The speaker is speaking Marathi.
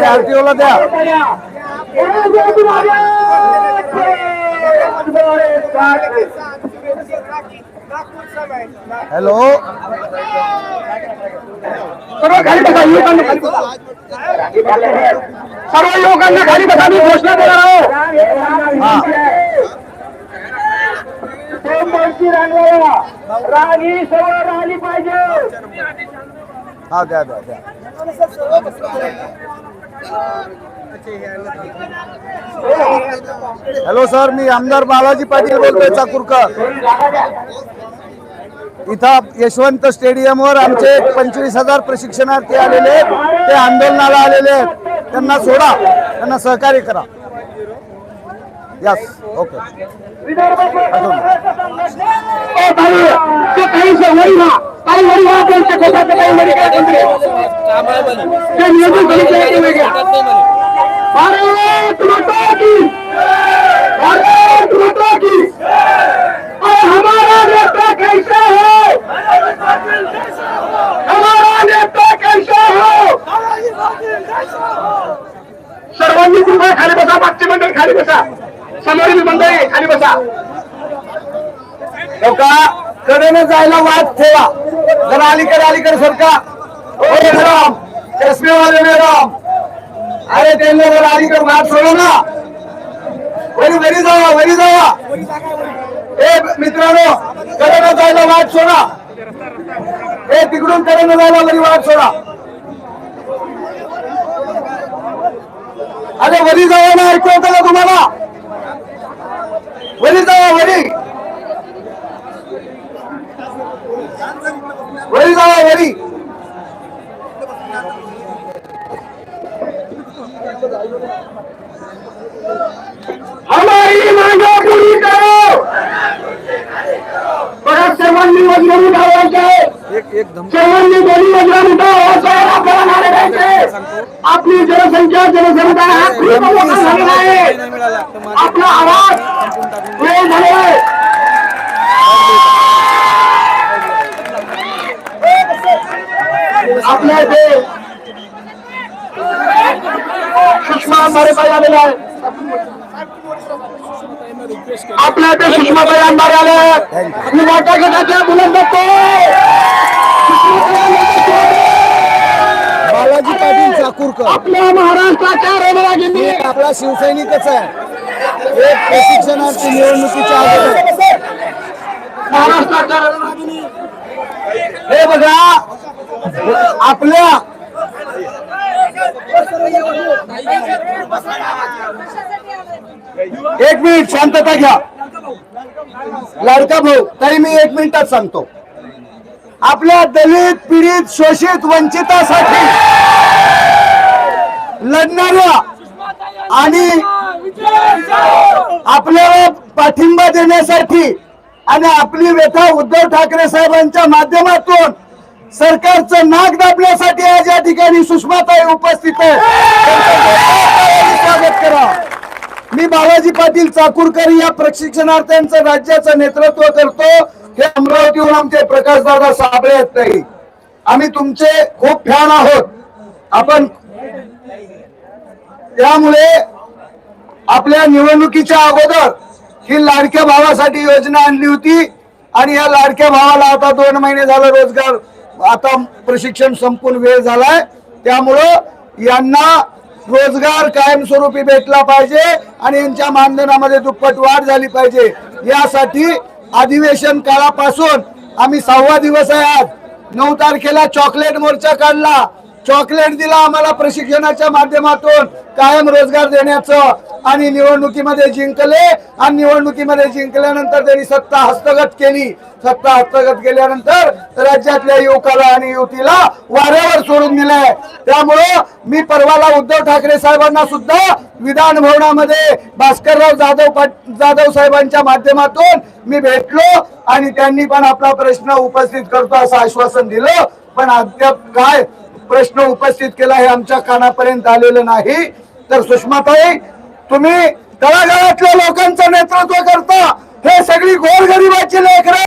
आरटीओला द्या. हॅलो सर्व युवकांना खाली बसा. मी घोषणा देणार आहोत. राणी सर्व राहिली पाहिजे. हा द्या द्या द्या. हॅलो सर, मी आमदार बालाजी पाटील बोलतोय चाकूरकर. इथं यशवंत स्टेडियमवर आमचे 25,000 प्रशिक्षणार्थी आलेले आहेत. ते आंदोलनाला आलेले आहेत. त्यांना सोडा, त्यांना सहकार्य करा. Yes okay. भारत माता की, भारत माता की. हमारा नेता कैसा है, हमारा नेता कैसा हो. सर्वांनी कृपया खाली बसा. मागची मंडळी खाली बसा. समोरील मंडळी खाली बसा. का कडेने जायला वाट ठेवा. जरा अलीकडे सरका. मॅडम, चष्मेवाले मॅडम, अरे त्यांना जरा अलीकडे वाट सोडा ना. वरी जावा, वरी जावा. ए मित्रांनो, कडेने जायला वाट सोडा. ए तिकडून कडेने जायला वरी वाट सोडा. अरे वरी जावा ना. ऐकू येतं का तुम्हाला? वरी जावा, वरी वरी जावा, वरी. हमारी मांगों पूरी करो. बघा, सर्वांनी वजन उठावायचे. सर्वांनी दोन्ही वजन उठावायचे. आपल्याला नारे द्यायचे. आपली जनसंख्या जनसंख्या हा खूप मोठा झालेला आहे. आपला आवाज पुढे झालाय. आपल्या इथे सुषमा अंधारे आलेला आहे. आपल्या इथे सुषमाताई अंधारे आले आहेत. मी मोठ्या गटाच्या बुलंद बालाजी पाटील चाकूरकर आपल्या महाराष्ट्राच्या रणरागिणी आपला शिवसैनिकच आहे. एक प्रशिक्षणार्थी निवडणुकीच्या अगोदर महाराष्ट्राच्या रणरागिणी. हे बघा, आपल्या एक मिनिट शांतता घ्या. लाडका भाऊ, ताई मी 1 मिनिटात सांगतो. आपल्या दलित पीडित शोषित वंचितासाठी लढणाऱ्या आणि आपल्याला पाठिंबा देण्यासाठी आणि आपली व्यथा उद्धव ठाकरे साहेबांच्या माध्यमातून सरकारचं नाक दाबण्यासाठी आज या ठिकाणी सुषमाताई उपस्थित आहे. स्वागत करा. मी बालाजी पाटील चाकूरकर या प्रशिक्षणार्थ्यांचं राज्याचं नेतृत्व करतो. हे अमरावतीहून आमचे प्रकाशदादा साबळे आहेत. ताई, आम्ही तुमचे खूप फॅन आहोत. आपण त्यामुळे आपल्या निवडणुकीच्या अगोदर ही लाडक्या भावासाठी योजना आणली होती आणि या लाडक्या भावाला आता 2 महिने झालं रोजगार, आता प्रशिक्षण संपून वेळ झालाय. त्यामुळं यांना रोजगार कायमस्वरूपी भेटला पाहिजे आणि यांच्या मानधनामध्ये दुप्पट वाढ झाली पाहिजे. यासाठी अधिवेशन काळापासून आम्ही 6वा दिवस आहे. आज 9 तारखेला चॉकलेट मोर्चा काढला. चॉकलेट दिला आम्हाला प्रशिक्षणाच्या माध्यमातून कायम रोजगार देण्याचं आणि निवडणुकीमध्ये जिंकले. आणि निवडणुकीमध्ये जिंकल्यानंतर त्यांनी सत्ता हस्तगत केली. सत्ता हस्तगत केल्यानंतर राज्यातल्या युवकाला आणि युवतीला वाऱ्यावर सोडून दिलंय. त्यामुळं मी परवाला उद्धव ठाकरे साहेबांना सुद्धा विधान भवनामध्ये भास्करराव जाधव साहेबांच्या माध्यमातून मी भेटलो आणि त्यांनी पण आपला प्रश्न उपस्थित करतो असं आश्वासन दिलं. पण अद्याप काय प्रश्न उपस्थित केला हे आमच्या कानापर्यंत आलेलं नाही. तर सुषमाताई, तुम्ही तळागाळातल्या लोकांचं नेतृत्व करता. हे सगळी गोरगरिबाची लेकरं